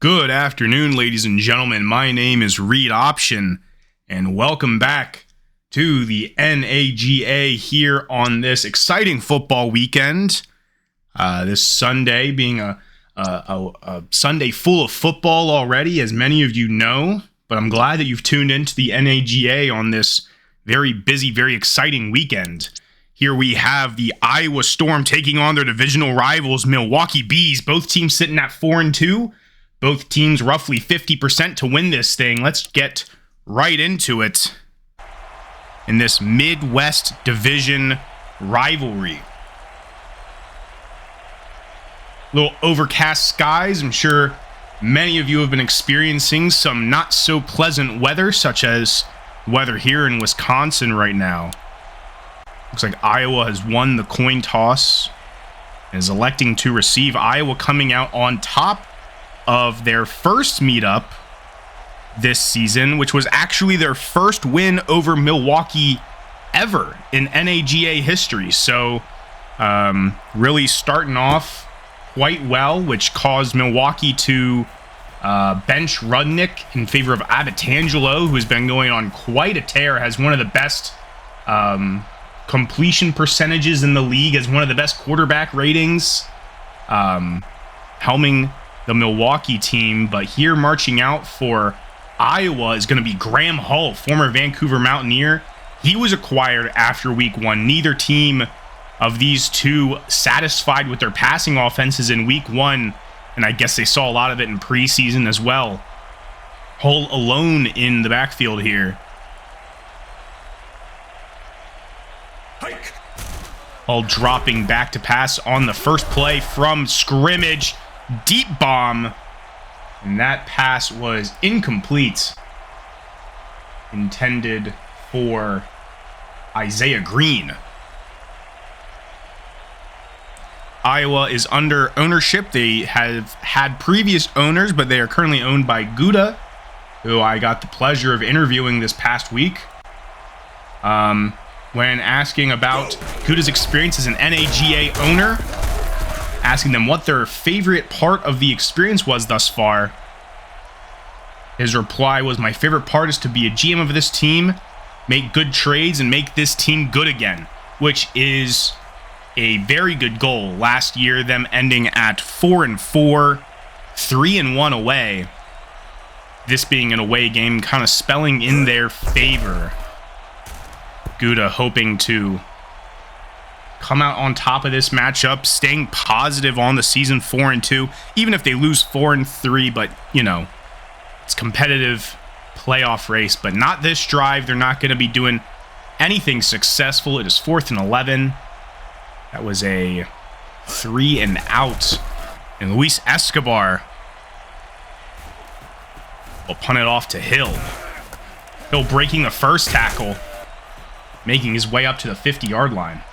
Good afternoon, ladies and gentlemen. My name is Reed Option, and welcome back to the NAGA here on this exciting football weekend. This Sunday being a Sunday full of football already, as many of you know, but I'm glad that you've tuned into the NAGA on this very busy, very exciting weekend. Here we have the Iowa Storm taking on their divisional rivals, Milwaukee Bees, both teams sitting at 4-2. Both teams roughly 50% to win this thing. Let's get right into it in this Midwest Division rivalry. Little overcast skies. I'm sure many of you have been experiencing some not so pleasant weather, such as weather here in Wisconsin right now. Looks like Iowa has won the coin toss and is electing to receive. Iowa coming out on top of their first meetup this season, which was actually their first win over Milwaukee ever in NAGA history. So really starting off quite well, which caused Milwaukee to bench Rudnick in favor of Abbatangelo, who has been going on quite a tear, has one of the best completion percentages in the league, has one of the best quarterback ratings, helming the Milwaukee team. But here marching out for Iowa is going to be Graham Hull, former Vancouver Mountaineer. He was acquired after week one. Neither team of these two satisfied with their passing offenses in week one, and I guess they saw a lot of it in preseason as well. Hull alone in the backfield here. Hull dropping back to pass on the first play from scrimmage. Deep bomb, and that pass was incomplete. Intended for Isaiah Green. Iowa is under ownership. They have had previous owners, but they are currently owned by Gouda, who I got the pleasure of interviewing this past week. When asking about Gouda's experience as an NAGA owner, asking them what their favorite part of the experience was thus far, his reply was, "My favorite part is to be a GM of this team, make good trades, and make this team good again," which is a very good goal. Last year, them ending at 4-4, 3-1 away. This being an away game, kind of spelling in their favor. Gouda hoping to come out on top of this matchup, staying positive on the season, 4-2, even if they lose 4-3, but you know, it's competitive playoff race, but not this drive. They're not going to be doing anything successful. It is 4th and 11. That was a 3-and-out, and Luis Escobar will punt it off to Hill. Hill breaking the first tackle, making his way up to the 50-yard line.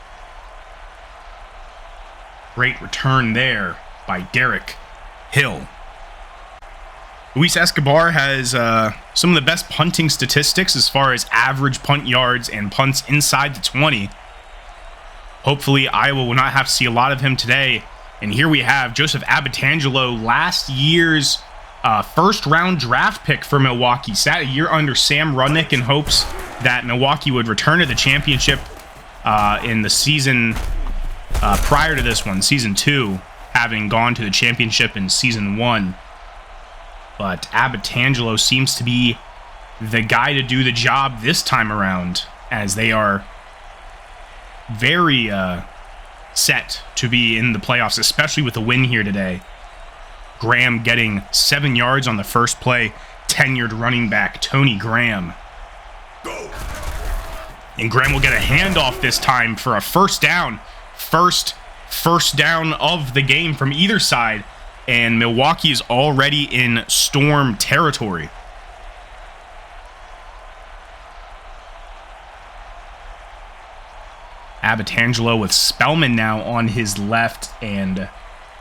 Great return there by Derek Hill. Luis Escobar has some of the best punting statistics as far as average punt yards and punts inside the 20. Hopefully, Iowa will not have to see a lot of him today. And here we have Joseph Abbatangelo, last year's first-round draft pick for Milwaukee. Sat a year under Sam Rudnick in hopes that Milwaukee would return to the championship in the season prior to this one, season 2, having gone to the championship in season 1. But Abbatangelo seems to be the guy to do the job this time around, as they are very set to be in the playoffs, especially with the win here today. Graham getting 7 yards on the first play. Tenured running back Tony Graham. And Graham will get a handoff this time for a first down. First down of the game from either side, and Milwaukee is already in Storm territory. Abbatangelo with Spellman now on his left and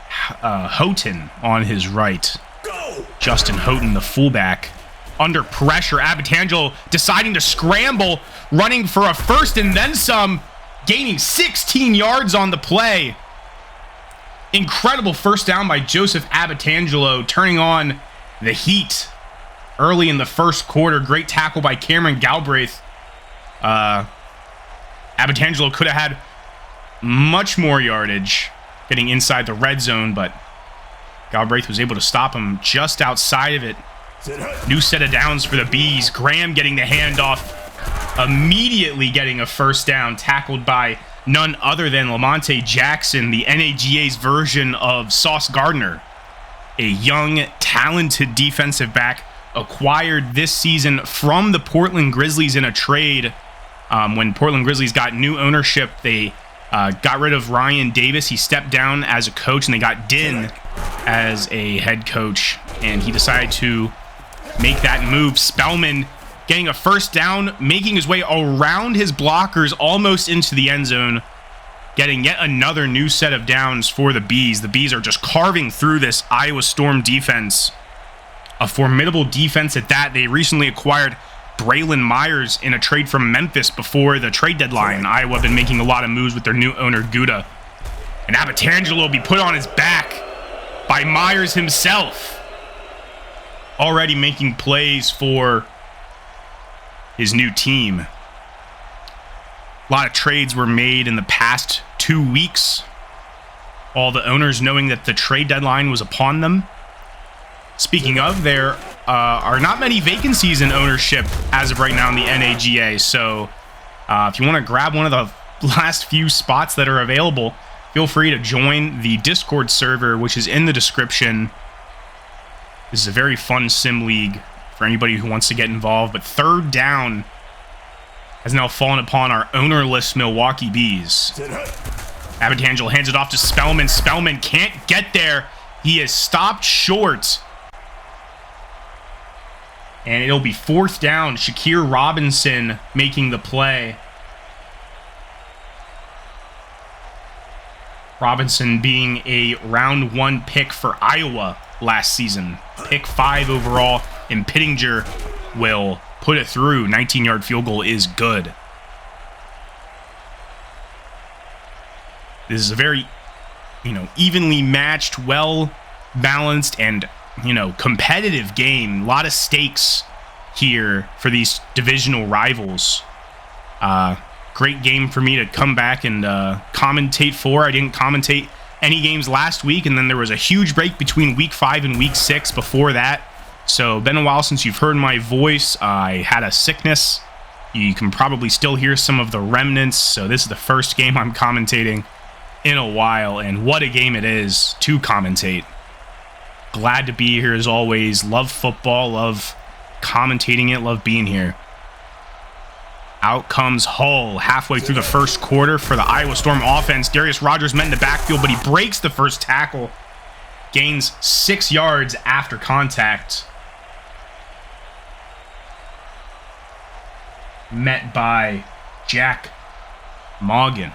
Houghton on his right. Justin Houghton, the fullback, under pressure. Abbatangelo deciding to scramble, running for a first and then some, gaining 16 yards on the play. Incredible first down by Joseph Abbatangelo, turning on the heat early in the first quarter. Great tackle by Cameron Galbraith. Abitangelo could have had much more yardage getting inside the red zone, but Galbraith was able to stop him just outside of it. New set of downs for the Bees. Graham getting the handoff, immediately getting a first down, tackled by none other than Lamonte Jackson, the NAGA's version of Sauce Gardner, a young, talented defensive back acquired this season from the Portland Grizzlies in a trade. When Portland Grizzlies got new ownership, they got rid of Ryan Davis. He stepped down as a coach, and they got Din as a head coach, and he decided to make that move. Spellman getting a first down, making his way around his blockers almost into the end zone, getting yet another new set of downs for the Bees. The Bees are just carving through this Iowa Storm defense. A formidable defense at that. They recently acquired Braylon Myers in a trade from Memphis before the trade deadline. Iowa have been making a lot of moves with their new owner, Gouda. And Abitangelo will be put on his back by Myers himself, already making plays for his new team. A lot of trades were made in the past 2 weeks. All the owners knowing that the trade deadline was upon them. Speaking of, there are not many vacancies in ownership as of right now in the NAGA. So if you want to grab one of the last few spots that are available, feel free to join the Discord server, which is in the description. This is a very fun sim league for anybody who wants to get involved. But third down has now fallen upon our ownerless Milwaukee Bees. Abitangelo hands it off to Spellman. Spellman can't get there. He is stopped short. And it'll be fourth down. Shakir Robinson making the play. Robinson being a round 1 pick for Iowa last season. Pick 5 overall, and Pittinger will put it through. 19-yard field goal is good. This is a very, evenly matched, well-balanced, and, competitive game. A lot of stakes here for these divisional rivals. Great game for me to come back and commentate for. I didn't commentate any games last week, and then there was a huge break between week 5 and week 6 before that. So been a while since you've heard my voice. I had a sickness. You can probably still hear some of the remnants. So this is the first game I'm commentating in a while, and what a game it is to commentate. Glad to be here as always. Love football, love commentating it, love being here. Out comes Hull halfway through the first quarter for the Iowa Storm offense. Darius Rogers met in the backfield, but he breaks the first tackle. Gains 6 yards after contact. Met by Jack Morgan.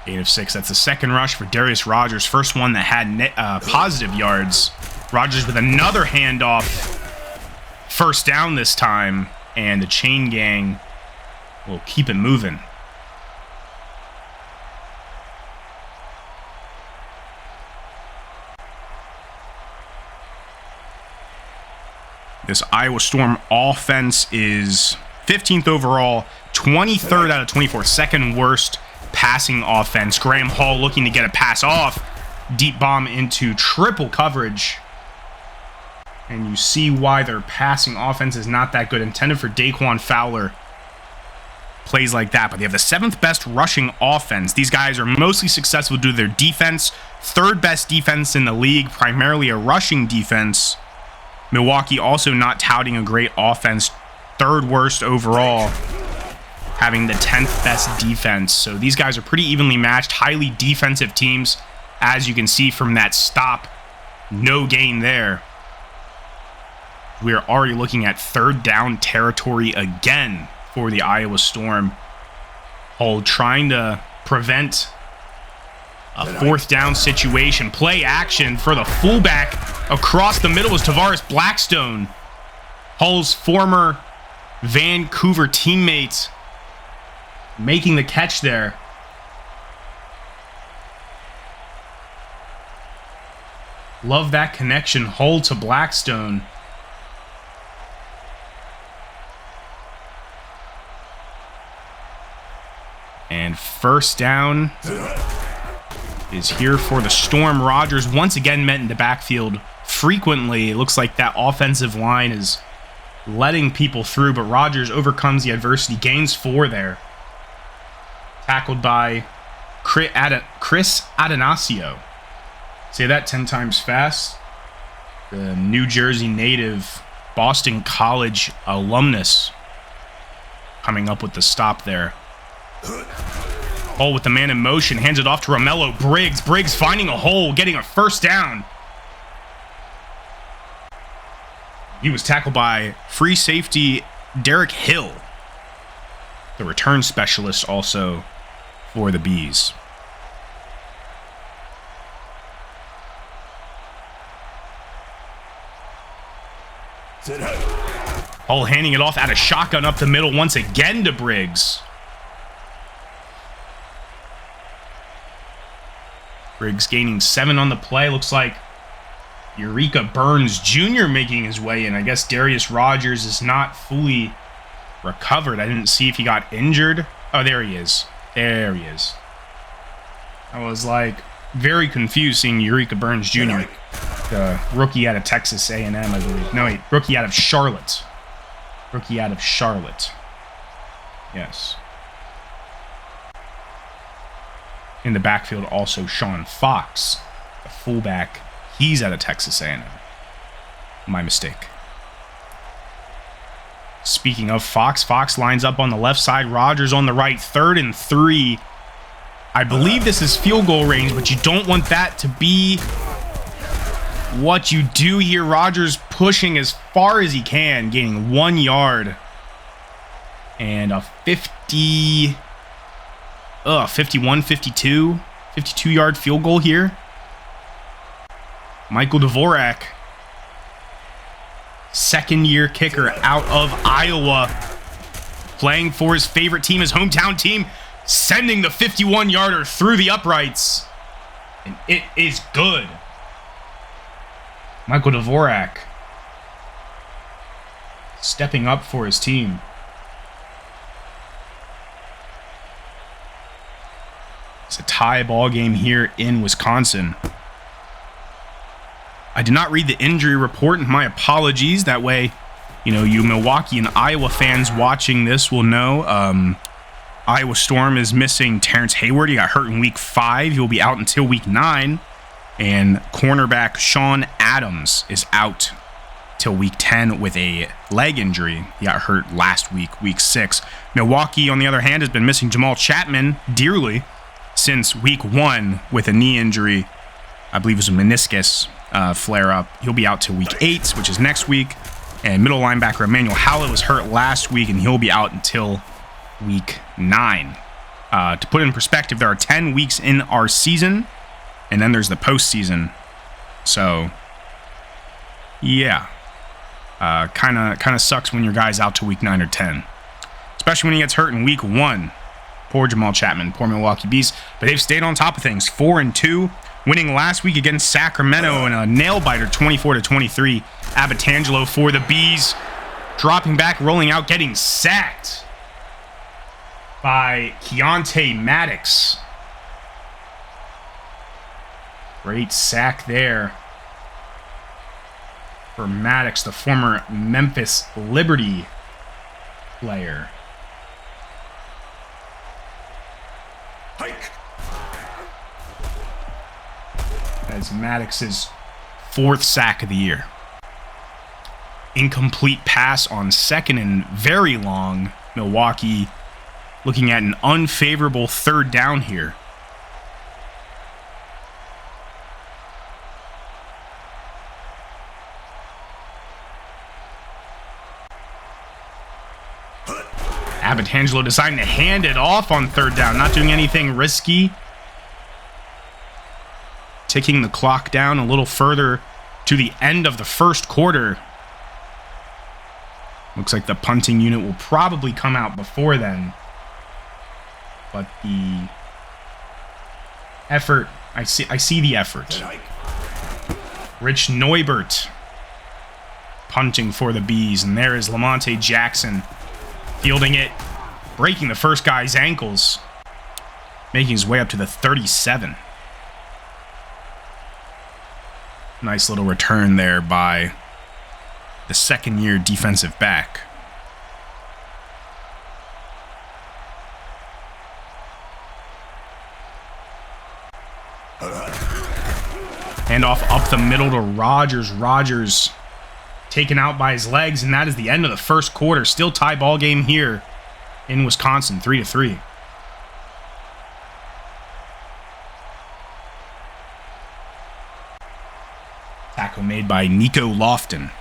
8 of 6. That's the second rush for Darius Rogers. First one that had positive yards. Rogers with another handoff. First down this time. And the chain gang will keep it moving. This Iowa Storm offense is 15th overall, 23rd out of 24, second worst passing offense. Graham Hall looking to get a pass off. Deep bomb into triple coverage. And you see why their passing offense is not that good. Intended for Daquan Fowler. Plays like that, but they have the 7th best rushing offense. These guys are mostly successful due to their defense. 3rd best defense in the league, primarily a rushing defense. Milwaukee also not touting a great offense. 3rd worst overall, having the 10th best defense. So these guys are pretty evenly matched, highly defensive teams, as you can see from that stop. No gain there. We are already looking at 3rd down territory again for the Iowa Storm. Hull trying to prevent a 4th down situation. Play action for the fullback. Across the middle is Tavares Blackstone, Hull's former Vancouver teammate, making the catch there. Love that connection. Hull to Blackstone. And first down is here for the Storm. Rodgers once again met in the backfield frequently. It looks like that offensive line is letting people through, but Rodgers overcomes the adversity, gains 4 there. Tackled by Chris Adanasio. Say that 10 times fast. The New Jersey native, Boston College alumnus, coming up with the stop there. Hole with the man in motion, hands it off to Romello Briggs. Briggs finding a hole, getting a first down. He was tackled by free safety Derek Hill, the return specialist also for the Bees. Hull handing it off out of shotgun up the middle once again to Briggs. Briggs gaining 7 on the play. Looks like Eureka Burns Jr. making his way in. I guess Darius Rodgers is not fully recovered. I didn't see if he got injured. Oh, there he is. There he is. I was like very confused seeing Eureka Burns Jr., the rookie out of Texas A&M, I believe. No, wait, rookie out of Charlotte. Rookie out of Charlotte. Yes. In the backfield, also Sean Fox, the fullback. He's out of Texas A&M. My mistake. Speaking of Fox, Fox lines up on the left side. Rodgers on the right. 3rd and 3. I believe this is field goal range, but you don't want that to be what you do here. Rodgers pushing as far as he can, gaining 1 yard. And a 51, 52-yard field goal here. Michael Dvorak, second-year kicker out of Iowa, playing for his favorite team, his hometown team, sending the 51-yarder through the uprights. And it is good. Michael Dvorak stepping up for his team. It's a tie ball game here in Wisconsin. I did not read the injury report, and my apologies. That way, you Milwaukee and Iowa fans watching this will know. Iowa Storm is missing Terrence Hayward. He got hurt in week 5. He will be out until week 9. And cornerback Sean Adams is out till week 10 with a leg injury. He got hurt last week, week 6. Milwaukee, on the other hand, has been missing Jamal Chapman dearly since week 1 with a knee injury. I believe it was a meniscus flare-up. He'll be out till week 8, which is next week. And middle linebacker Emmanuel Howlett was hurt last week, and he'll be out until week 9. To put it in perspective, there are 10 weeks in our season, and then there's the postseason. So, yeah. Kind of sucks when your guy's out to week 9 or 10. Especially when he gets hurt in week 1. Poor Jamal Chapman, poor Milwaukee Bees. But they've stayed on top of things. 4-2. Winning last week against Sacramento in a nail-biter, 24-23. Abatangelo for the Bees. Dropping back, rolling out, getting sacked by Keontae Maddox. Great sack there for Maddox, the former Memphis Liberty player. Hike. As Maddox's 4th sack of the year. Incomplete pass on 2nd and very long. Milwaukee looking at an unfavorable 3rd down here. Abatangelo deciding to hand it off on 3rd down, not doing anything risky. Ticking the clock down a little further to the end of the first quarter. Looks like the punting unit will probably come out before then. But the effort, I see the effort. Rich Neubert punting for the Bees. And there is Lamonte Jackson fielding it, breaking the first guy's ankles, making his way up to the 37. Nice little return there by the second-year defensive back. Handoff up the middle to Rogers. Rogers taken out by his legs, and that is the end of the first quarter. Still tie ball game here in Wisconsin, 3-3. Tackle made by Nico Lofton.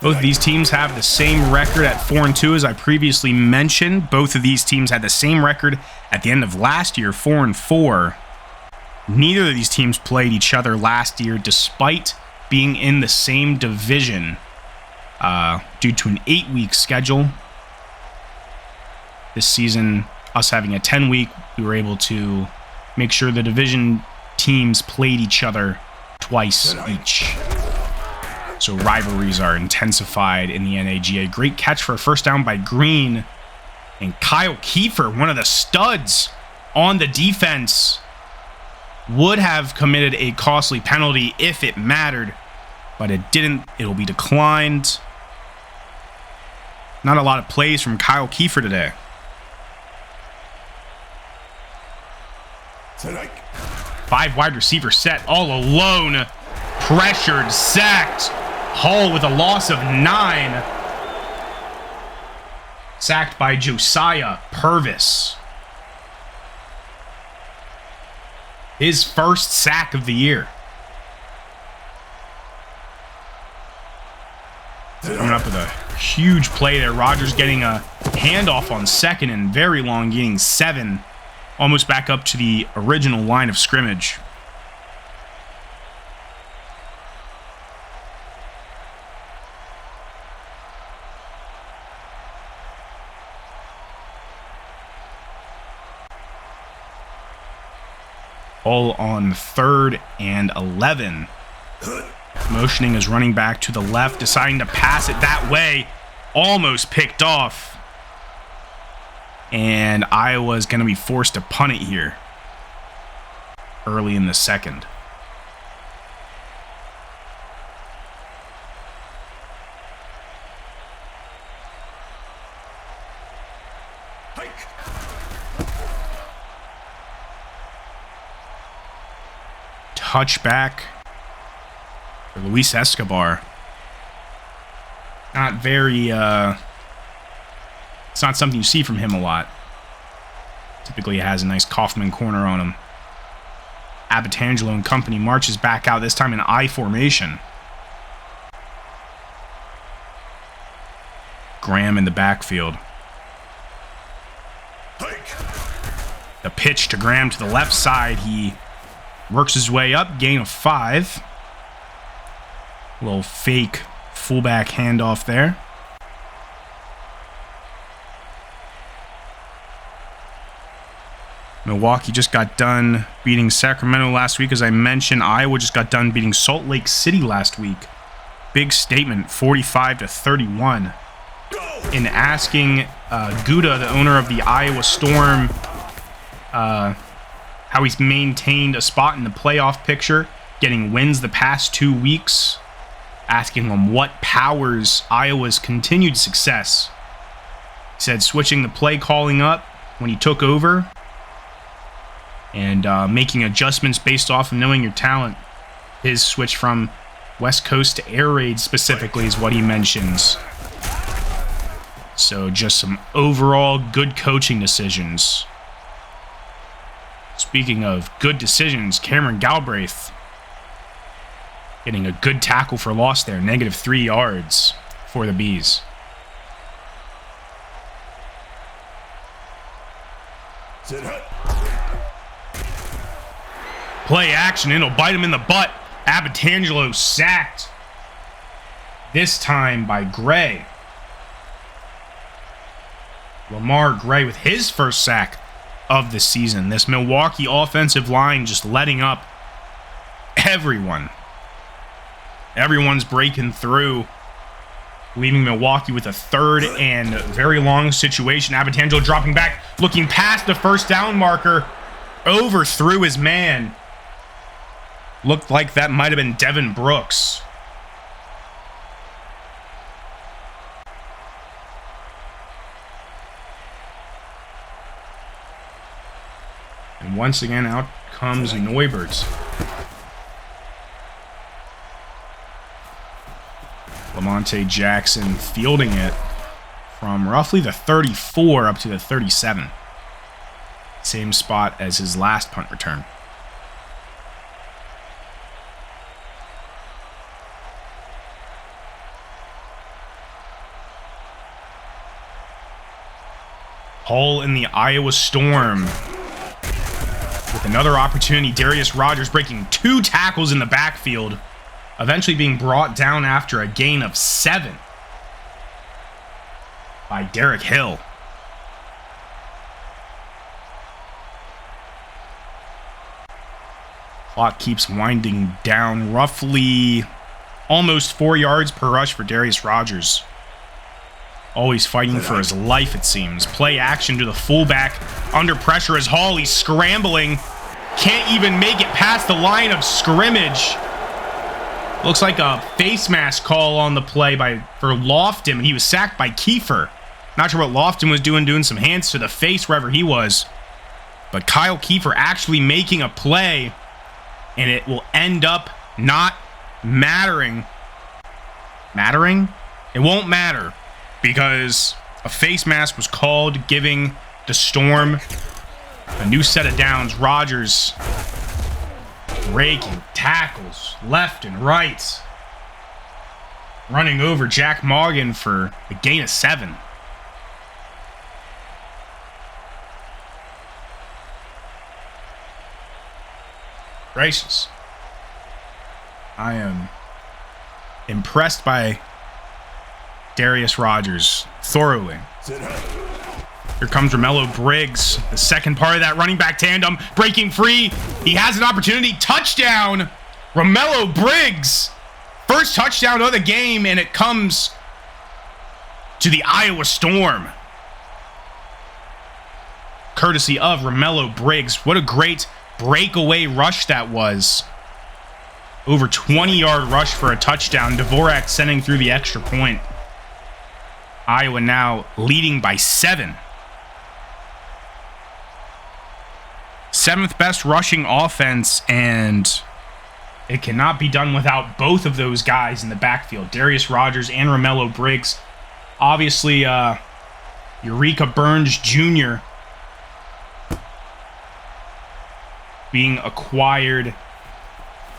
Both of these teams have the same record at 4-2, as I previously mentioned. Both of these teams had the same record at the end of last year, 4-4. Neither of these teams played each other last year, despite being in the same division, due to an 8-week schedule. This season, us having a 10-week, we were able to make sure the division teams played each other twice each. So rivalries are intensified in the NAGA. Great catch for a first down by Green. And Kyle Kiefer, one of the studs on the defense, would have committed a costly penalty if it mattered, but it didn't. It'll be declined. Not a lot of plays from Kyle Kiefer today. Five wide receiver set, all alone. Pressured, sacked. Hall with a loss of 9. Sacked by Josiah Purvis. His first sack of the year. Coming up with a huge play there. Rogers getting a handoff on second and very long, getting 7. Almost back up to the original line of scrimmage. All on 3rd and 11. Motioning his running back to the left, deciding to pass it that way. Almost picked off. And Iowa's going to be forced to punt it here early in the second. Touchback for Luis Escobar. Not very, it's not something you see from him a lot. Typically has a nice Kaufman corner on him. Abatangelo and company marches back out, this time in I formation. Graham in the backfield. The pitch to Graham to the left side. He works his way up, gain of 5. Little fake fullback handoff there. Milwaukee just got done beating Sacramento last week. As I mentioned, Iowa just got done beating Salt Lake City last week. Big statement, 45-31. In asking Gouda, the owner of the Iowa Storm, how he's maintained a spot in the playoff picture, getting wins the past 2 weeks, asking him what powers Iowa's continued success. He said switching the play calling up when he took over and making adjustments based off of knowing your talent. His switch from West Coast to air raid specifically is what he mentions. So just some overall good coaching decisions. Speaking of good decisions, Cameron Galbraith getting a good tackle for loss there. -3 yards for the Bees. Play action, and it'll bite him in the butt. Abatangelo sacked. This time by Gray. Lamar Gray with his first sack of the season. This Milwaukee offensive line just letting up everyone. Everyone's breaking through, leaving Milwaukee with a 3rd and very long situation. Abbatangelo dropping back, looking past the first down marker, overthrew his man. Looked like that might have been Devin Brooks. And once again, out comes Neubert. Lamonte Jackson fielding it from roughly the 34 up to the 37. Same spot as his last punt return. Hall in the Iowa Storm with another opportunity. Darius Rogers breaking 2 tackles in the backfield, eventually being brought down after a gain of 7 by Derek Hill. Clock keeps winding down, roughly almost 4 yards per rush for Darius Rogers. Always fighting for his life, it seems. Play action to the fullback. Under pressure as Hall. He's scrambling. Can't even make it past the line of scrimmage. Looks like a face mask call on the play for Lofton, and he was sacked by Kiefer. Not sure what Lofton was doing some hands to the face wherever he was. But Kyle Kiefer actually making a play, and it will end up not mattering. Mattering? It won't matter, because a face mask was called, giving the Storm a new set of downs. Rogers raking tackles left and right, running over Jack Morgan for a gain of 7. Gracious. I am impressed by Darius Rogers thoroughly. Here comes Romello Briggs, the second part of that running back tandem, breaking free. He has an opportunity. Touchdown! Romello Briggs! First touchdown of the game, and it comes to the Iowa Storm. Courtesy of Romello Briggs. What a great breakaway rush that was. Over 20-yard rush for a touchdown. Dvorak sending through the extra point. Iowa now leading by 7. 7th best rushing offense, and it cannot be done without both of those guys in the backfield, Darius Rogers and Romello Briggs. Obviously, Eureka Burns Jr. being acquired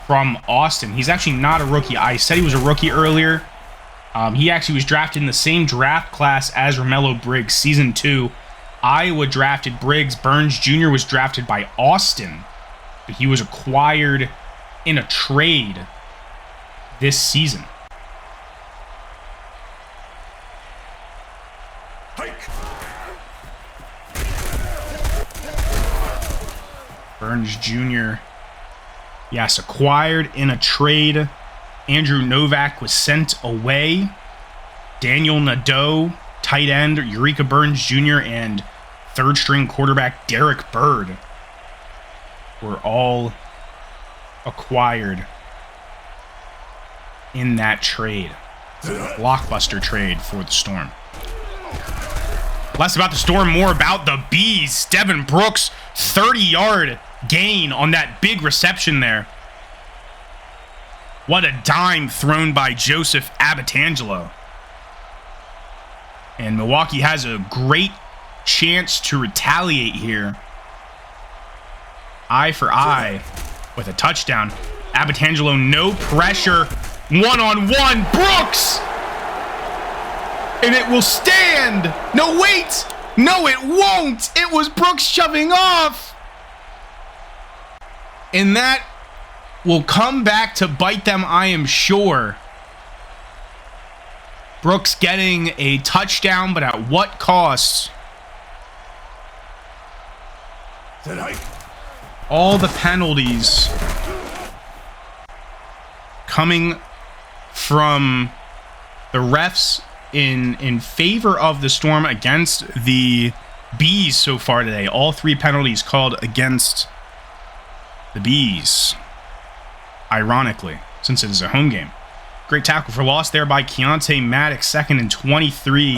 from Austin. He's actually not a rookie. I said he was a rookie earlier. He actually was drafted in the same draft class as Romello Briggs, Season 2. Iowa drafted Briggs. Burns Jr. was drafted by Austin, but he was acquired in a trade this season. Burns Jr., yes, acquired in a trade. Andrew Novak was sent away. Daniel Nadeau, tight end, Eureka Burns Jr., and third-string quarterback Derek Bird were all acquired in that trade. Blockbuster trade for the Storm. Less about the Storm, more about the Bees. Devin Brooks, 30-yard gain on that big reception there. What a dime thrown by Joseph Abbatangelo. And Milwaukee has a great chance to retaliate here. Eye for eye with a touchdown. Abbatangelo, no pressure. One-on-one. Brooks! And it will stand. No, wait. No, it won't. It was Brooks shoving off. And that will come back to bite them, I am sure. Brooks getting a touchdown, but at what cost? All the penalties coming from the refs in favor of the Storm against the Bees so far today. All 3 penalties called against the Bees. Ironically, since it is a home game. Great tackle for loss there by Keontae Maddox, 2nd and 23.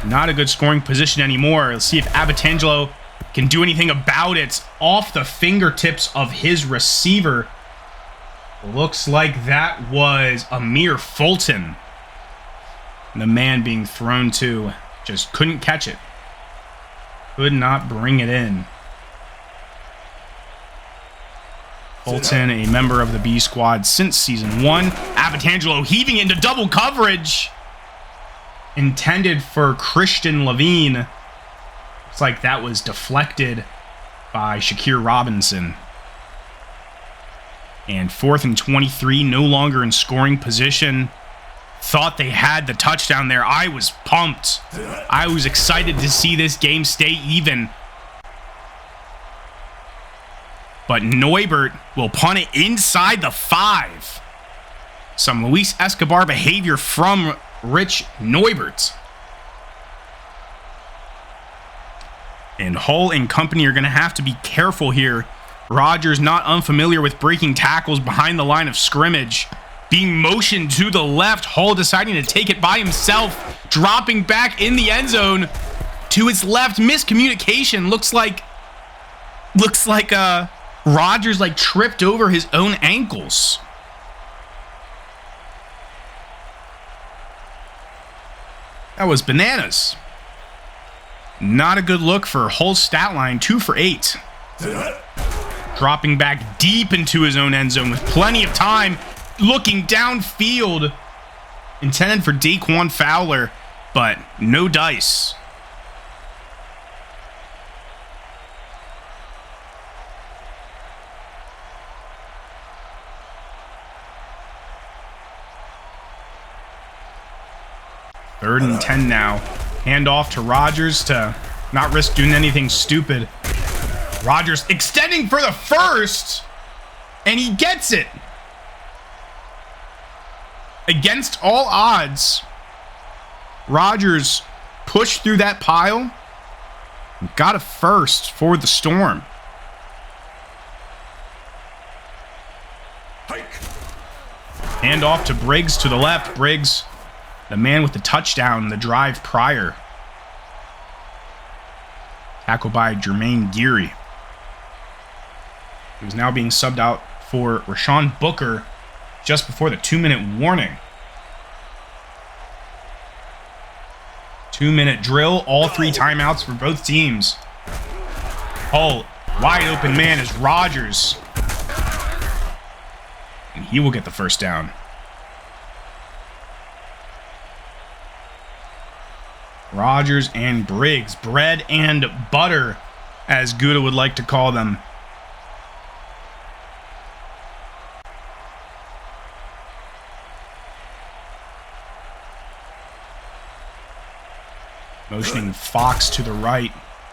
Not a good scoring position anymore. Let's see if Abatangelo can do anything about it. Off the fingertips of his receiver. Looks like that was Amir Fulton. The man being thrown to just couldn't catch it. Could not bring it in. Fulton, a member of the B squad since season 1. Abatangelo heaving into double coverage. Intended for Christian Levine. Looks like that was deflected by Shakir Robinson. And 4th and 23, no longer in scoring position. Thought they had the touchdown there. I was pumped. I was excited to see this game stay even. But Neubert will punt it inside the 5. Some Luis Escobar behavior from Rich Neubert. And Hull and company are going to have to be careful here. Rodgers not unfamiliar with breaking tackles behind the line of scrimmage. Being motioned to the left. Hull deciding to take it by himself. Dropping back in the end zone to his left. Miscommunication. Looks like Rodgers tripped over his own ankles. That was bananas. Not a good look for Hull's stat line. 2 for 8. Dropping back deep into his own end zone with plenty of time. Looking downfield. Intended for Daquan Fowler, but no dice. Third and 10 now. Hand off to Rodgers to not risk doing anything stupid. Rodgers extending for the first, and he gets it. Against all odds, Rodgers pushed through that pile and got a first for the Storm. Hand off to Briggs to the left. Briggs, the man with the touchdown the drive prior. Tackled by Jermaine Geary. He was now being subbed out for Rashawn Booker just before the 2-minute warning. 2-minute drill, all 3 timeouts for both teams. Hull, wide open man is Rodgers. And he will get the first down. Rodgers and Briggs, bread and butter, as Gouda would like to call them. Motioning Fox to the right.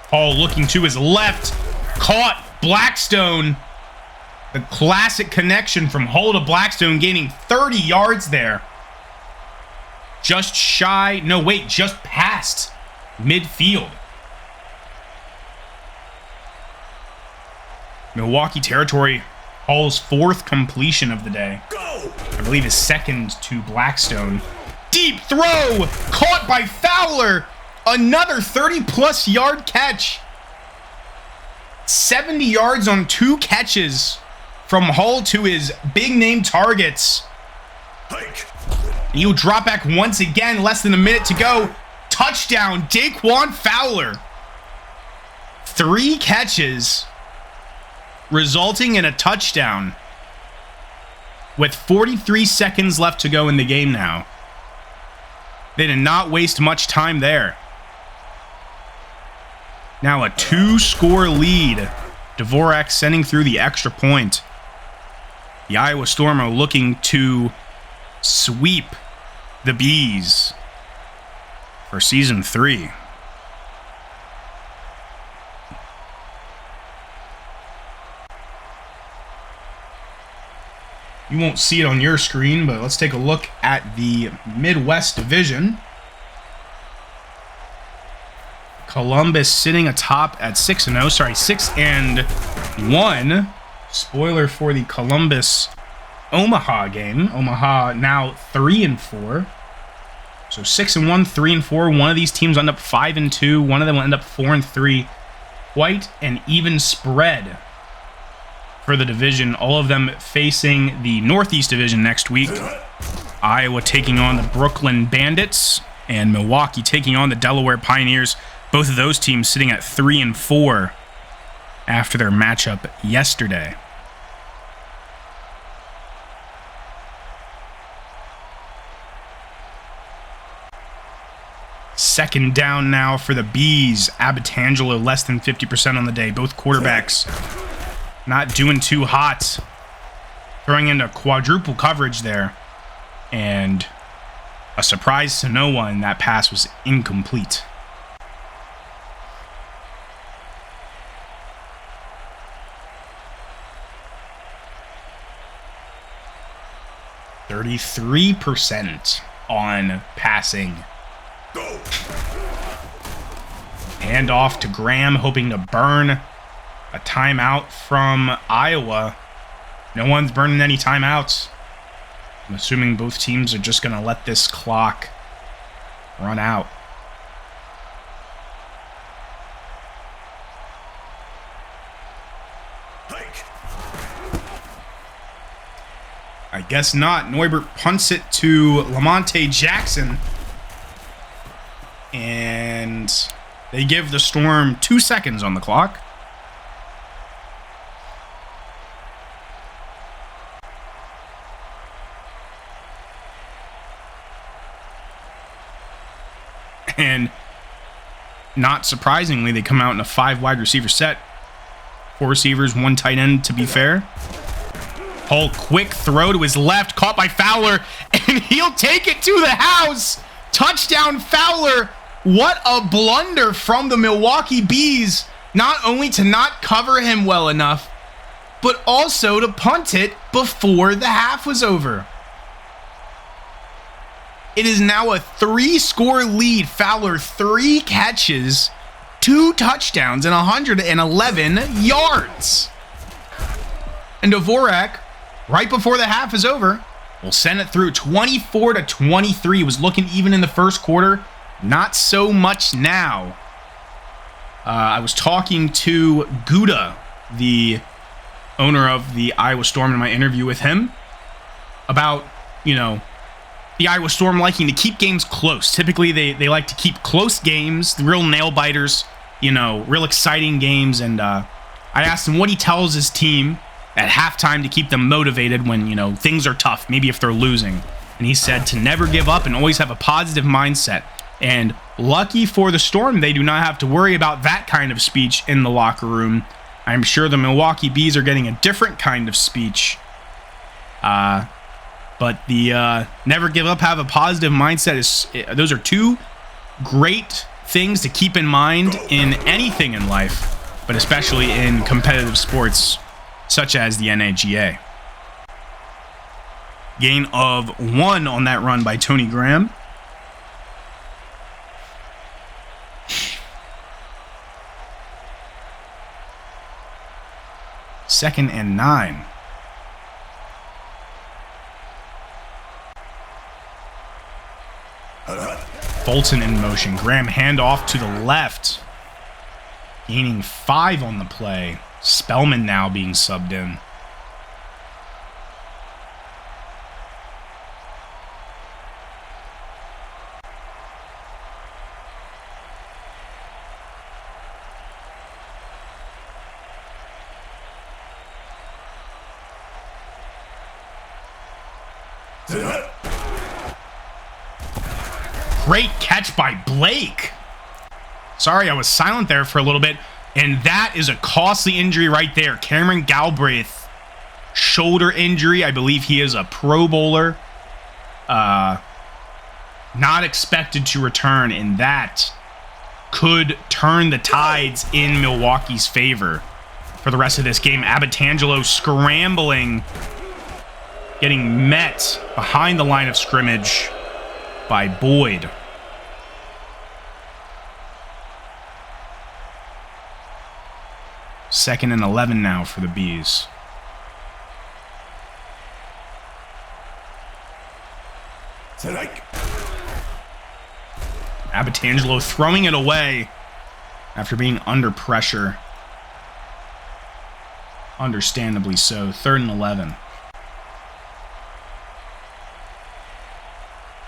Paul looking to his left. Caught Blackstone. The classic connection from Hull to Blackstone, gaining 30 yards there. Just past midfield. Milwaukee territory. Hull's 4th completion of the day. I believe his 2nd to Blackstone. Deep throw! Caught by Fowler! Another 30-plus yard catch. 70 yards on 2 catches from Hull to his big-name targets. He'll drop back once again, less than a minute to go. Touchdown, Daquan Fowler. 3 catches, resulting in a touchdown. With 43 seconds left to go in the game now. They did not waste much time there. Now a 2-score lead. Dvorak sending through the extra point. The Iowa Storm are looking to sweep the Bees for Season 3. You won't see it on your screen, but let's take a look at the Midwest Division. Columbus sitting atop at 6-0. Sorry, 6-1. Spoiler for the Columbus Omaha game. Omaha now 3-4. So 6-1, 3-4. One of these teams will end up 5-2. One of them will end up 4-3. Quite an even spread for the division. All of them facing the Northeast Division next week. Iowa taking on the Brooklyn Bandits, and Milwaukee taking on the Delaware Pioneers. Both of those teams sitting at 3-4 after their matchup yesterday. Second down now for the Bees. Abitangelo less than 50% on the day. Both quarterbacks not doing too hot. Throwing into quadruple coverage there. And a surprise to no one, that pass was incomplete. %33% on passing. Go. Hand off to Graham, hoping to burn a timeout from Iowa. No one's burning any timeouts. I'm assuming both teams are just going to let this clock run out. I guess not. Neubert punts it to Lamonte Jackson. And they give the Storm 2 seconds on the clock. And not surprisingly, they come out in a 5 wide receiver set. 4 receivers, 1 tight end, to be fair. Whole quick throw to his left, caught by Fowler, and he'll take it to the house. Touchdown Fowler. What a blunder from the Milwaukee Bees. Not only to not cover him well enough, but also to punt it before the half was over. It is now a 3-score lead. Fowler, 3 catches, 2 touchdowns, and 111 yards. And Dvorak, right before the half is over, will send it through 24-23. It was looking even in the first quarter. Not so much now. I was talking to Gouda, the owner of the Iowa Storm, in my interview with him about, the Iowa Storm liking to keep games close. Typically, they like to keep close games, the real nail-biters, real exciting games. And I asked him what he tells his team at halftime to keep them motivated when, things are tough, maybe if they're losing. And he said to never give up and always have a positive mindset. And lucky for the Storm, they do not have to worry about that kind of speech in the locker room. I'm sure the Milwaukee Bees are getting a different kind of speech. But the never give up, have a positive mindset, those are 2 great things to keep in mind in anything in life, but especially in competitive sports such as the NAGA. Gain of 1 on that run by Tony Graham. Second and 9. Fulton in motion. Graham handoff to the left. Gaining 5 on the play. Spellman now being subbed in. Great catch by Blake. Sorry, I was silent there for a little bit. And that is a costly injury right there. Cameron Galbraith, shoulder injury. I believe he is a Pro Bowler. Not expected to return, and that could turn the tides in Milwaukee's favor for the rest of this game. Abitangelo scrambling getting met behind the line of scrimmage by Boyd. Second and 11 now for the Bees. Abitangelo throwing it away after being under pressure. Understandably so. Third and 11.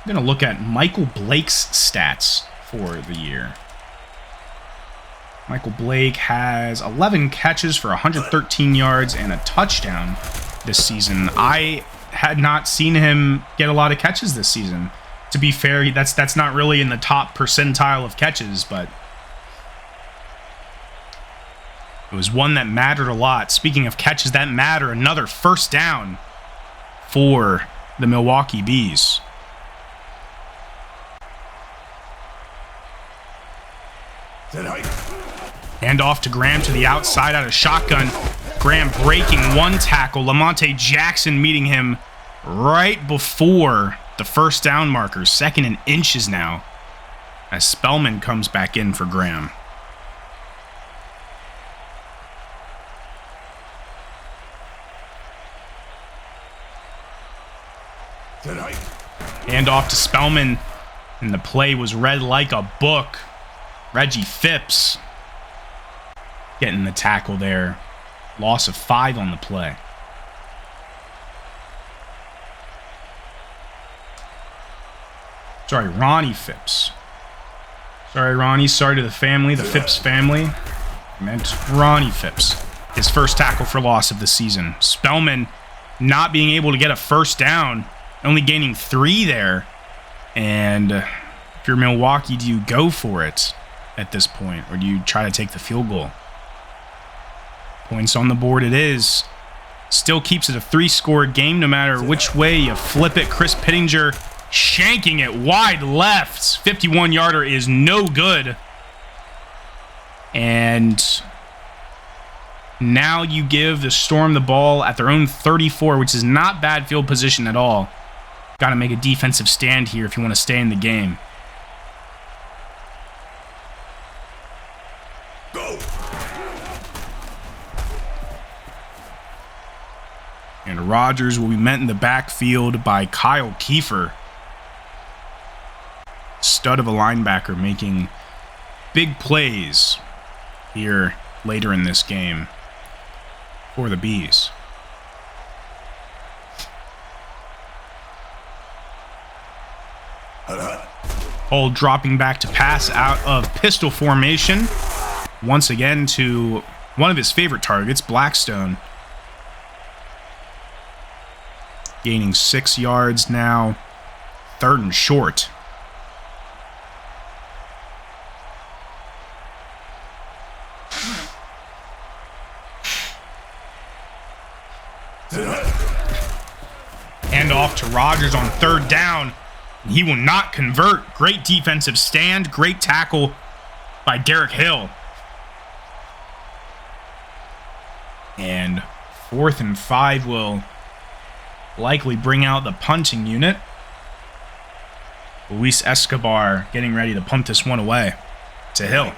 I'm going to look at Michael Blake's stats for the year. Michael Blake has 11 catches for 113 yards and a touchdown this season. I had not seen him get a lot of catches this season. To be fair, that's not really in the top percentile of catches, but it was one that mattered a lot. Speaking of catches that matter, another first down for the Milwaukee Bees. Hand off to Graham to the outside out of shotgun. Graham breaking one tackle. Lamonte Jackson meeting him right before the first down marker. 2nd and inches now as Spellman comes back in for Graham. Hand off to Spellman, and the play was read like a book. Reggie Phipps getting the tackle there. Loss of 5 on the play. Sorry, Ronnie Phipps. Sorry, Ronnie. Sorry to the family, the Phipps family. I meant Ronnie Phipps. His first tackle for loss of the season. Spellman not being able to get a first down, only gaining 3 there. And if you're Milwaukee, do you go for it at this point, or do you try to take the field goal? Points on the board it is. Still keeps it a 3-score game no matter which way you flip it. Chris Pittinger shanking it wide left. 51-yarder is no good. And now you give the Storm the ball at their own 34, which is not bad field position at all. Got to make a defensive stand here if you want to stay in the game. Go. And Rodgers will be met in the backfield by Kyle Kiefer. Stud of a linebacker making big plays here later in this game for the Bees. Hall dropping back to pass out of pistol formation. Once again to one of his favorite targets, Blackstone. Gaining 6 yards now. 3rd and short. Hand off to Rodgers on 3rd down. He will not convert. Great defensive stand. Great tackle by Derek Hill. And 4th and 5 will likely bring out the punting unit. Luis Escobar getting ready to punt this one away to Hill.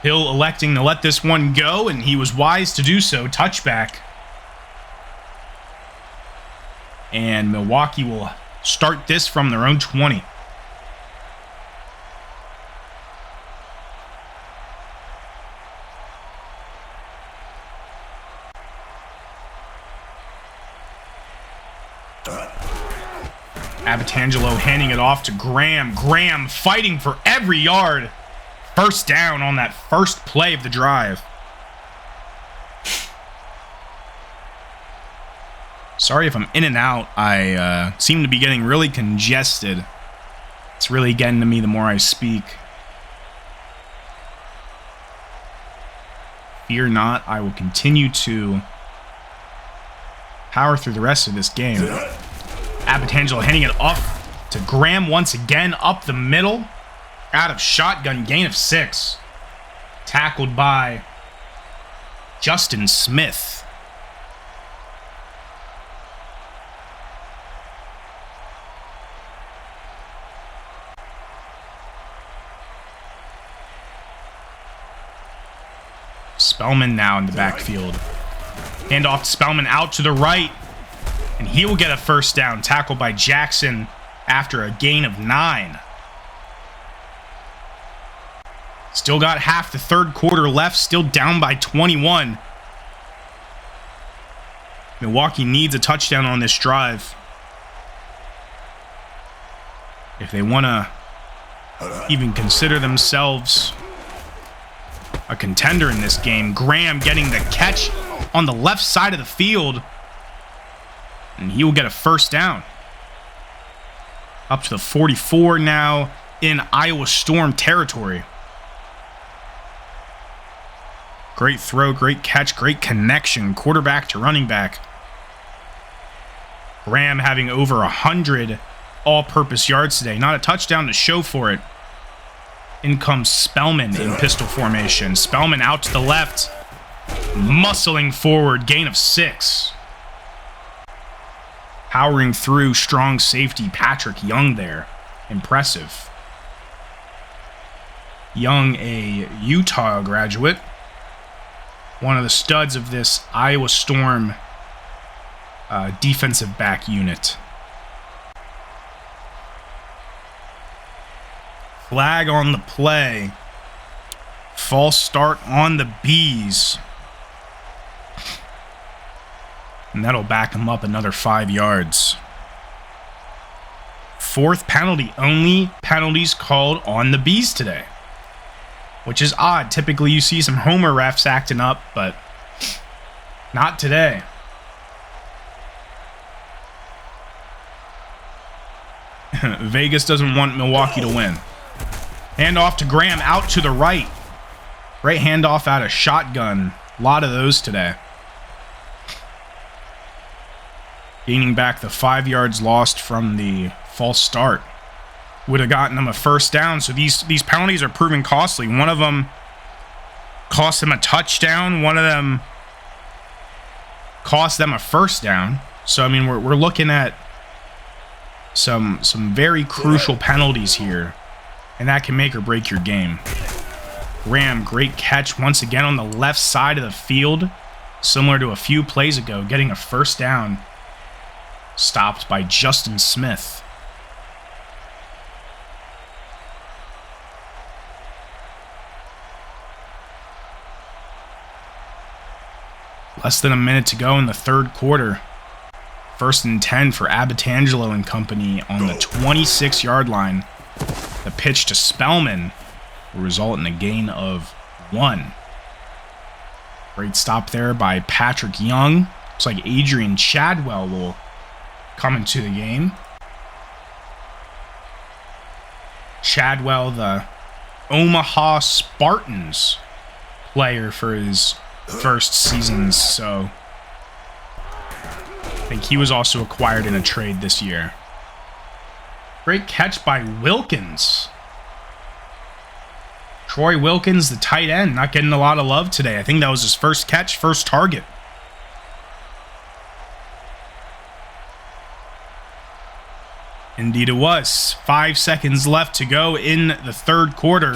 Hill electing to let this one go, and he was wise to do so. Touchback. And Milwaukee will start this from their own 20. Abitangelo handing it off to Graham. Graham fighting for every yard. First down on that first play of the drive. Sorry if I'm in and out. I seem to be getting really congested. It's really getting to me the more I speak. Fear not, I will continue to power through the rest of this game. Abitangelo handing it off to Graham once again, up the middle. Out of shotgun, gain of 6. Tackled by Justin Smith. Spellman now in the backfield. Hand off to Spellman out to the right. And he will get a first down. Tackled by Jackson after a gain of 9. Still got half the third quarter left. Still down by 21. Milwaukee needs a touchdown on this drive if they want to even consider themselves a contender in this game. Graham getting the catch on the left side of the field. And he will get a first down. Up to the 44 now in Iowa Storm territory. Great throw, great catch, great connection. Quarterback to running back. Graham having over 100 all-purpose yards today. Not a touchdown to show for it. In comes Spellman in pistol formation. Spellman out to the left. Muscling forward, gain of 6. Powering through strong safety Patrick Young there. Impressive. Young, a Utah graduate. One of the studs of this Iowa Storm defensive back unit. Flag on the play. False start on the Bees. And that'll back him up another 5 yards. 4th penalty. Only penalties called on the Bees today. Which is odd. Typically you see some homer refs acting up, but not today. Vegas doesn't want Milwaukee to win. Hand off to Graham out to the right. Right handoff out of shotgun. A lot of those today. Gaining back the 5 yards lost from the false start. Would have gotten them a first down. So these penalties are proving costly. One of them cost them a touchdown. One of them cost them a first down. So, I mean, we're looking at some very crucial penalties here. And that can make or break your game. Graham, great catch once again on the left side of the field. Similar to a few plays ago, getting a first down. Stopped by Justin Smith. Less than a minute to go in the third quarter. 1st and 10 for Abatangelo and company on the 26-yard line. The pitch to Spellman will result in a gain of 1. Great stop there by Patrick Young. Looks like Adrian Chadwell will come into the game. Chadwell, the Omaha Spartans player for his first seasons, so I think he was also acquired in a trade this year. Great catch by Wilkins. Troy Wilkins, the tight end, not getting a lot of love today. I think that was his first catch, first target. Indeed it was. 5 seconds left to go in the third quarter.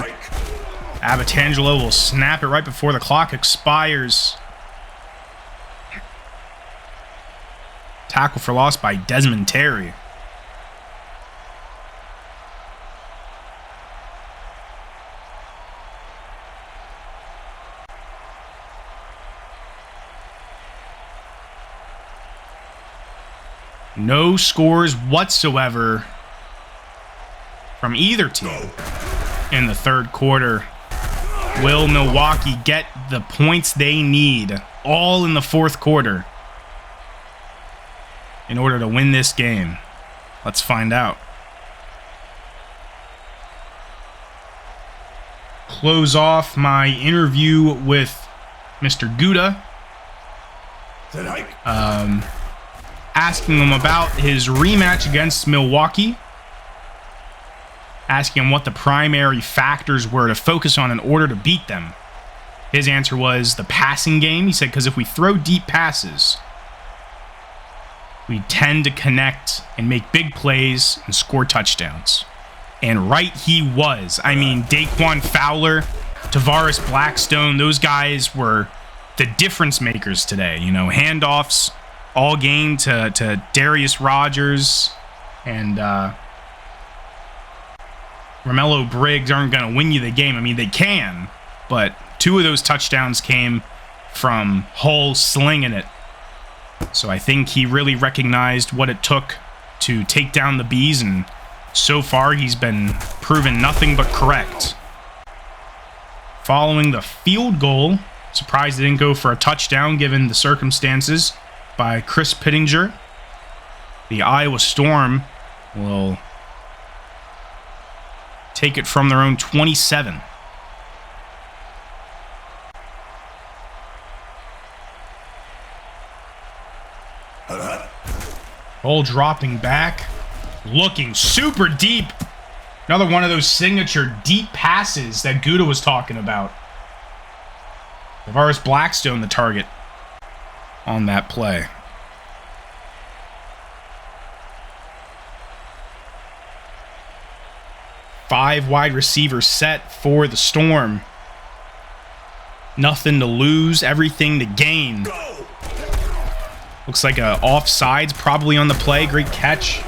Abatangelo will snap it right before the clock expires. Tackle for loss by Desmond Terry. No scores whatsoever from either team in the third quarter. Will Milwaukee get the points they need all in the fourth quarter in order to win this game? Let's find out. Close off my interview with Mr. Gouda. Asking him about his rematch against Milwaukee. Asking him what the primary factors were to focus on in order to beat them. His answer was the passing game. He said, because if we throw deep passes, we tend to connect and make big plays and score touchdowns. And right he was. I mean, Daquan Fowler, Tavares Blackstone, those guys were the difference makers today. You know, handoffs all game to Darius Rogers and Romello Briggs aren't going to win you the game. I mean, they can, but 2 of those touchdowns came from Hull slinging it. So I think he really recognized what it took to take down the Bees, and so far he's been proven nothing but correct. Following the field goal, surprised it didn't go for a touchdown given the circumstances, by Chris Pittinger, the Iowa Storm will take it from their own 27. Ball dropping back, looking super deep. Another one of those signature deep passes that Gouda was talking about. Tavares Blackstone, the target on that play. Five wide receivers set for the Storm. Nothing to lose, everything to gain. Looks like a offsides probably on the play. Great catch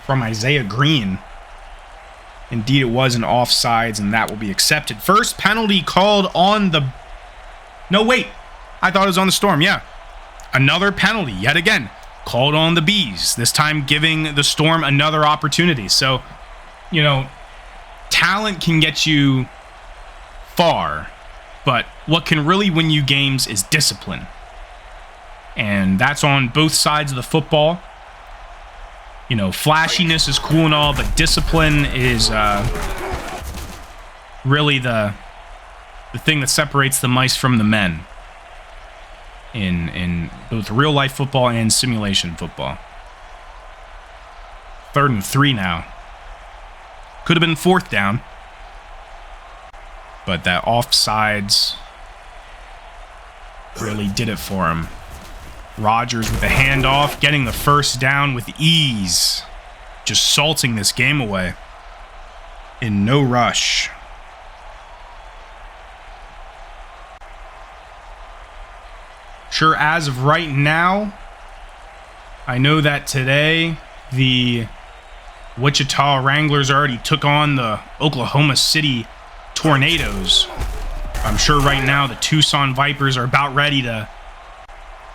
from Isaiah Green. Indeed, it was an offsides, and that will be accepted. First penalty called on the... No, wait. I thought it was on the Storm. Yeah. Another penalty, yet again, called on the Bees. This time giving the Storm another opportunity. So, you know, talent can get you far, but what can really win you games is discipline. And that's on both sides of the football. You know, flashiness is cool and all, but discipline is really the thing that separates the mice from the men in both real life football and simulation football. 3rd and 3 now. Could have been 4th down, but that offsides really did it for him. Rogers with the handoff, getting the first down with ease. Just salting this game away in no rush. Sure, as of right now, I know that today the Wichita Wranglers already took on the Oklahoma City Tornadoes. I'm sure right now the Tucson Vipers are about ready to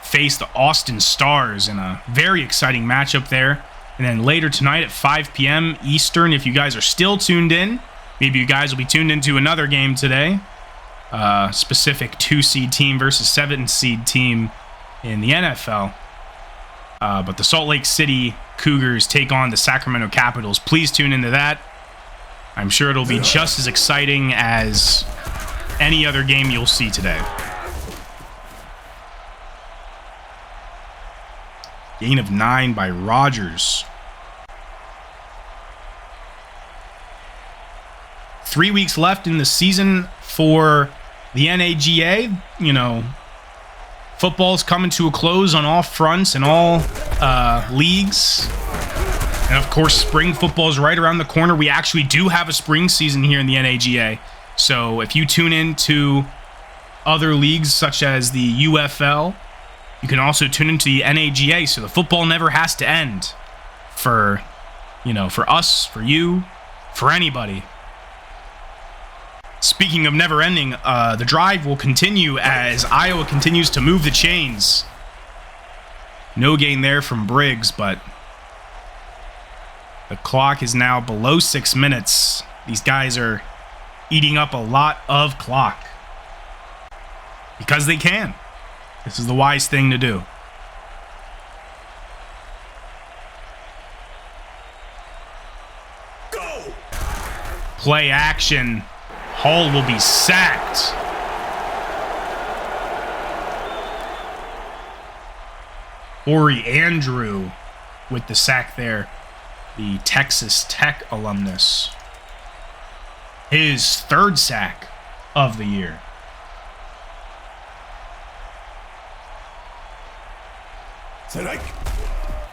face the Austin Stars in a very exciting matchup there. And then later tonight at 5 p.m. Eastern, if you guys are still tuned in, maybe you guys will be tuned into another game today. Specific 2-seed team versus 7-seed team in the NFL. But the Salt Lake City Cougars take on the Sacramento Capitals. Please tune into that. I'm sure it'll be just as exciting as any other game you'll see today. Gain of 9 by Rogers. 3 weeks left in the season for the NAGA. You know, football's coming to a close on all fronts and all leagues. And of course, spring football is right around the corner. We actually do have a spring season here in the NAGA. So if you tune in to other leagues such as the UFL, you can also tune into the NAGA, so the football never has to end for, you know, for us, for you, for anybody. Speaking of never ending, the drive will continue as Iowa continues to move the chains. No gain there from Briggs, but the clock is now below 6 minutes. These guys are eating up a lot of clock because they can. This is the wise thing to do. Go. Play action. Hall will be sacked. Ori Andrew with the sack there. The Texas Tech alumnus. His 3rd sack of the year.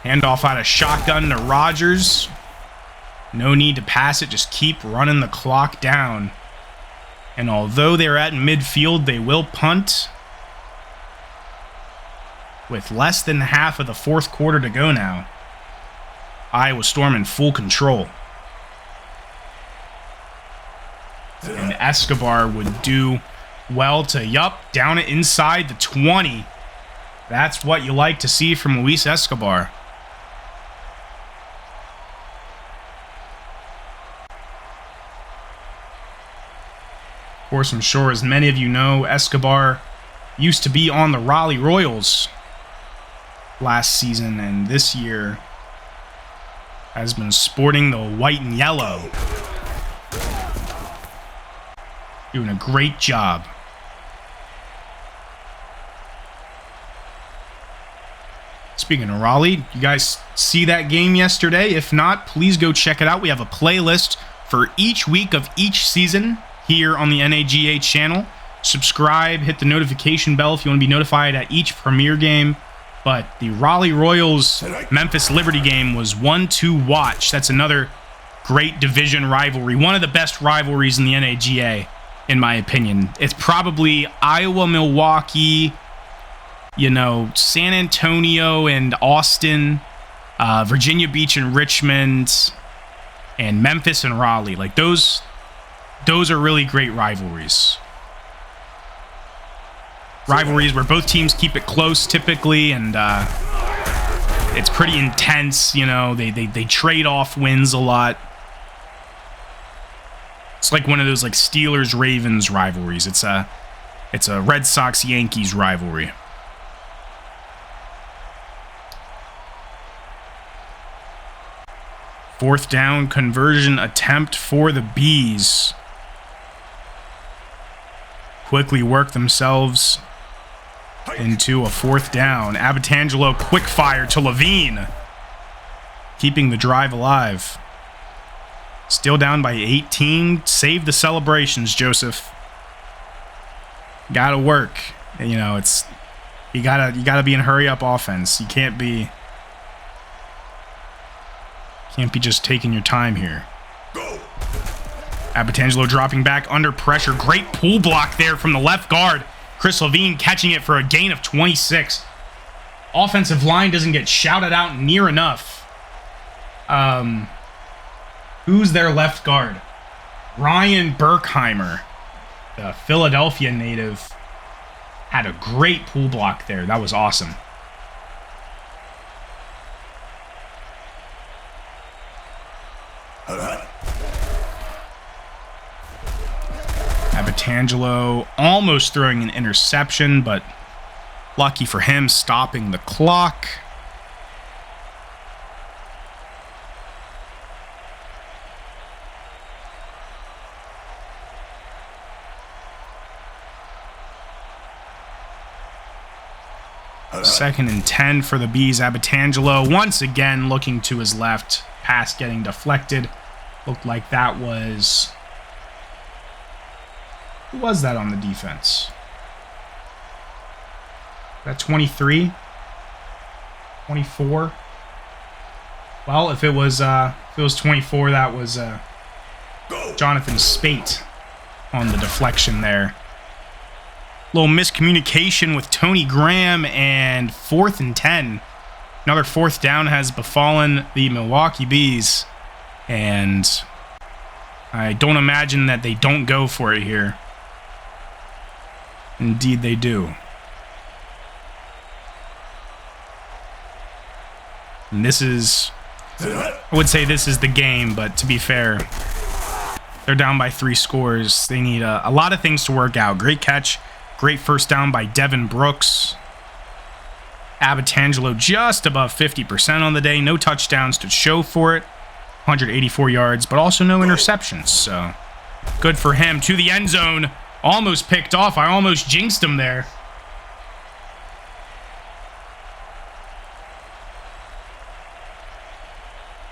Handoff out of shotgun to Rogers. No need to pass it. Just keep running the clock down. And although they're at midfield, they will punt. With less than half of the fourth quarter to go now. Iowa Storm in full control. And Escobar would do well to, down it inside the 20. That's what you like to see from Luis Escobar. Of course, I'm sure as many of you know, Escobar used to be on the Raleigh Royals last season, and this year has been sporting the white and yellow. Doing a great job. Speaking of Raleigh, you guys see that game yesterday? If not, please go check it out. We have a playlist for each week of each season here on the NAGA channel. Subscribe, hit the notification bell if you want to be notified at each premiere game. But the Raleigh Royals Memphis Liberty game was one to watch. That's another great division rivalry. One of the best rivalries in the NAGA, in my opinion. It's probably Iowa, Milwaukee, San Antonio and Austin, Virginia Beach and Richmond, and Memphis and Raleigh. Like those are really great rivalries. Rivalries where both teams keep it close typically, and it's pretty intense. They trade off wins a lot. It's like one of those like Steelers-Ravens rivalries. It's a Red Sox-Yankees rivalry. Fourth down conversion attempt for the Bees. Quickly work themselves into a fourth down. Abatangelo quick fire to Levine. Keeping the drive alive. Still down by 18. Save the celebrations, Joseph. Gotta work. You gotta be in hurry up offense. You can't be just taking your time here. Abatangelo dropping back under pressure. Great pull block there from the left guard. Chris Levine catching it for a gain of 26. Offensive line doesn't get shouted out near enough. Who's their left guard? Ryan Berkheimer, the Philadelphia native, had a great pull block there. That was awesome. Abatangelo almost throwing an interception, but lucky for him, stopping the clock. Second and 10 for the Bees. Abatangelo once again looking to his left. Pass getting deflected. Looked like that was... Who was that on the defense? That 23? 24? Well, if it was 24, that was Jonathan Spate on the deflection there. Little miscommunication with Tony Graham, and 4th and 10. Another fourth down has befallen the Milwaukee Bees, and I don't imagine that they don't go for it here. Indeed they do. And this is, I would say this is the game, but to be fair, they're down by 3 scores. They need a lot of things to work out. Great catch. Great first down by Devin Brooks. Abatangelo just above 50% on the day. No touchdowns to show for it. 184 yards, but also no interceptions. So good for him. To the end zone. Almost picked off. I almost jinxed him there.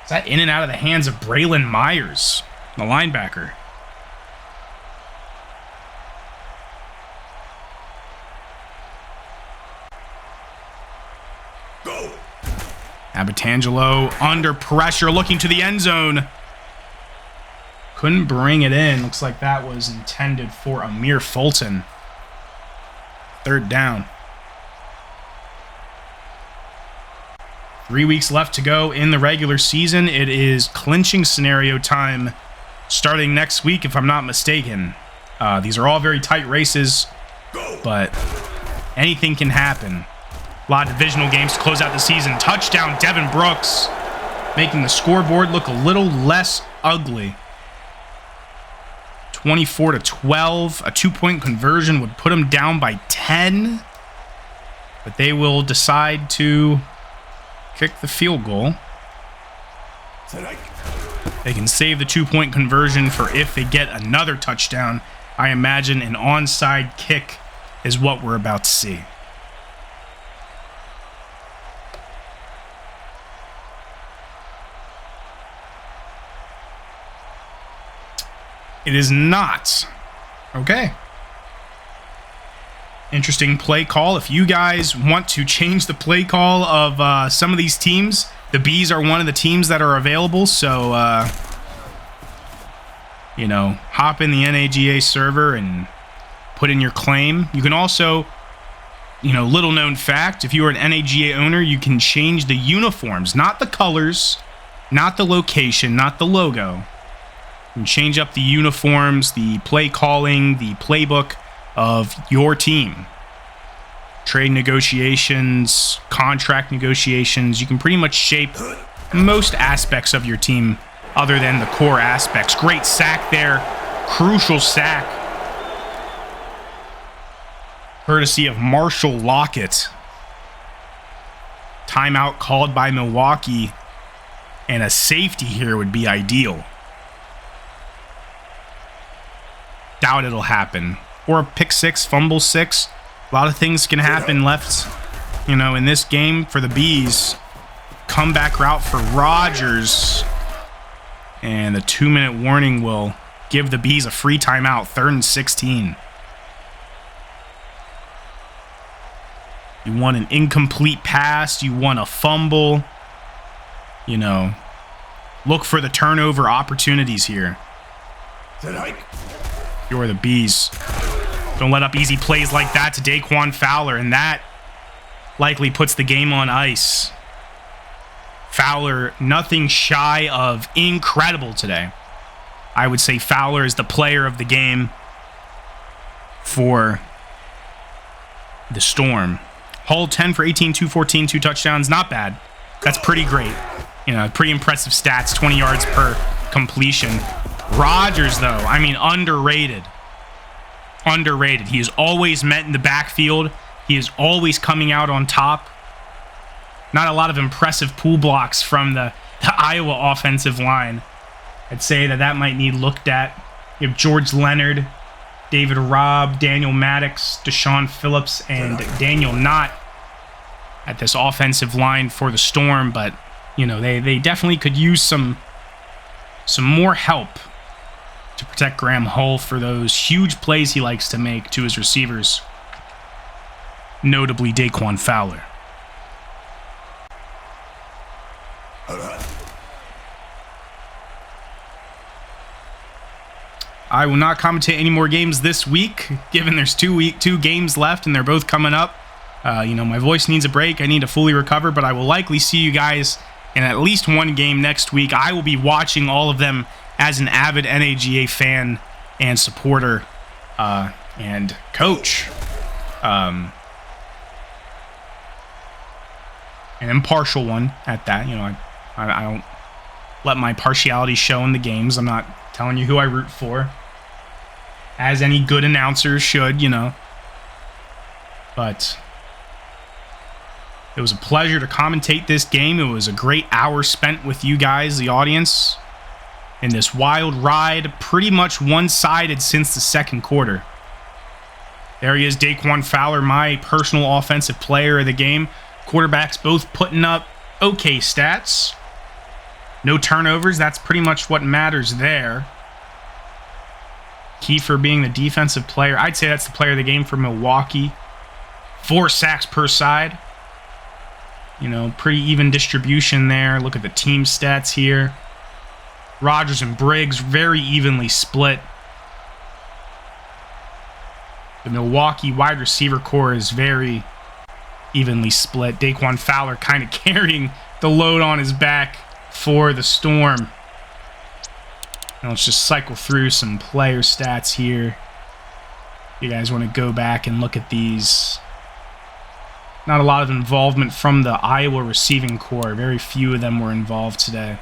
Is that in and out of the hands of Braylon Myers, the linebacker? Abatangelo under pressure, looking to the end zone. Couldn't bring it in. Looks like that was intended for Amir Fulton. 3rd down. 3 weeks left to go in the regular season. It is clinching scenario time starting next week, if I'm not mistaken. These are all very tight races, but anything can happen. A lot of divisional games to close out the season. Touchdown, Devin Brooks, making the scoreboard look a little less ugly. 24-12. A 2-point conversion would put them down by 10. But they will decide to kick the field goal. They can save the 2-point conversion for if they get another touchdown. I imagine an onside kick is what we're about to see. It is not. Okay. Interesting play call. If you guys want to change the play call of some of these teams, the Bees are one of the teams that are available. So, you know, hop in the NAGA server and put in your claim. You can also, you know, little known fact, if you are an NAGA owner, you can change the uniforms, not the colors, not the location, not the logo. You can change up the uniforms, the play calling, the playbook of your team. Trade negotiations, contract negotiations. You can pretty much shape most aspects of your team other than the core aspects. Great sack there. Crucial sack. Courtesy of Marshall Lockett. Timeout called by Milwaukee. And a safety here would be ideal. Doubt it'll happen. Or a pick 6, fumble 6. A lot of things can happen left, you know, in this game for the Bees. Comeback route for Rodgers. And the 2-minute warning will give the Bees a free timeout. 3rd and 16. You want an incomplete pass. You want a fumble. You know, look for the turnover opportunities here. You're the Bees. Don't let up easy plays like that to Daquan Fowler, and that likely puts the game on ice. Fowler, nothing shy of incredible today. I would say Fowler is the player of the game for the Storm. Hull 10 for 18, 214, 2 touchdowns. Not bad. That's pretty great. You know, pretty impressive stats. 20 yards per completion. Rodgers, though, I mean, underrated. Underrated. He is always met in the backfield. He is always coming out on top. Not a lot of impressive pull blocks from the Iowa offensive line. I'd say that might need looked at. You have George Leonard, David Robb, Daniel Maddox, Deshaun Phillips, and Daniel Knott at this offensive line for the Storm. But, you know, they definitely could use some more help to protect Graham Hull for those huge plays he likes to make to his receivers, notably Daquan Fowler. I will not commentate any more games this week, given there's two games left and they're both coming up. You know, my voice needs a break. I need to fully recover, but I will likely see you guys in at least one game next week. I will be watching all of them as an avid NAGA fan and supporter and coach. An impartial one at that. You know, I don't let my partiality show in the games. I'm not telling you who I root for, as any good announcers should, you know. But it was a pleasure to commentate this game. It was a great hour spent with you guys, the audience, in this wild ride, pretty much one-sided since the second quarter. There he is, Daquan Fowler, my personal offensive player of the game. Quarterbacks both putting up okay stats. No turnovers, that's pretty much what matters there. Kiefer being the defensive player. I'd say that's the player of the game for Milwaukee. 4 sacks per side. You know, pretty even distribution there. Look at the team stats here. Rodgers and Briggs, very evenly split. The Milwaukee wide receiver core is very evenly split. Daquan Fowler kind of carrying the load on his back for the Storm. Now let's just cycle through some player stats here. You guys want to go back and look at these. Not a lot of involvement from the Iowa receiving core. Very few of them were involved today.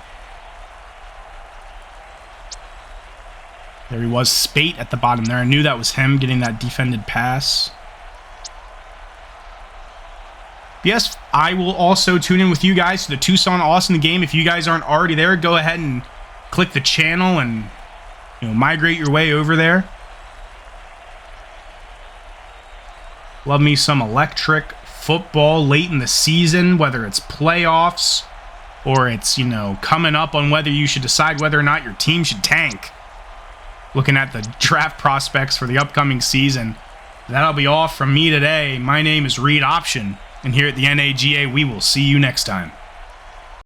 There he was, Spate at the bottom there. I knew that was him getting that defended pass. Yes, I will also tune in with you guys to the Tucson Austin game. If you guys aren't already there, go ahead and click the channel and migrate your way over there. Love me some electric football late in the season, whether it's playoffs or it's, coming up on whether you should decide whether or not your team should tank. Looking at the draft prospects for the upcoming season. That'll be all from me today. My name is Reed Option, and here at the NAGA, we will see you next time.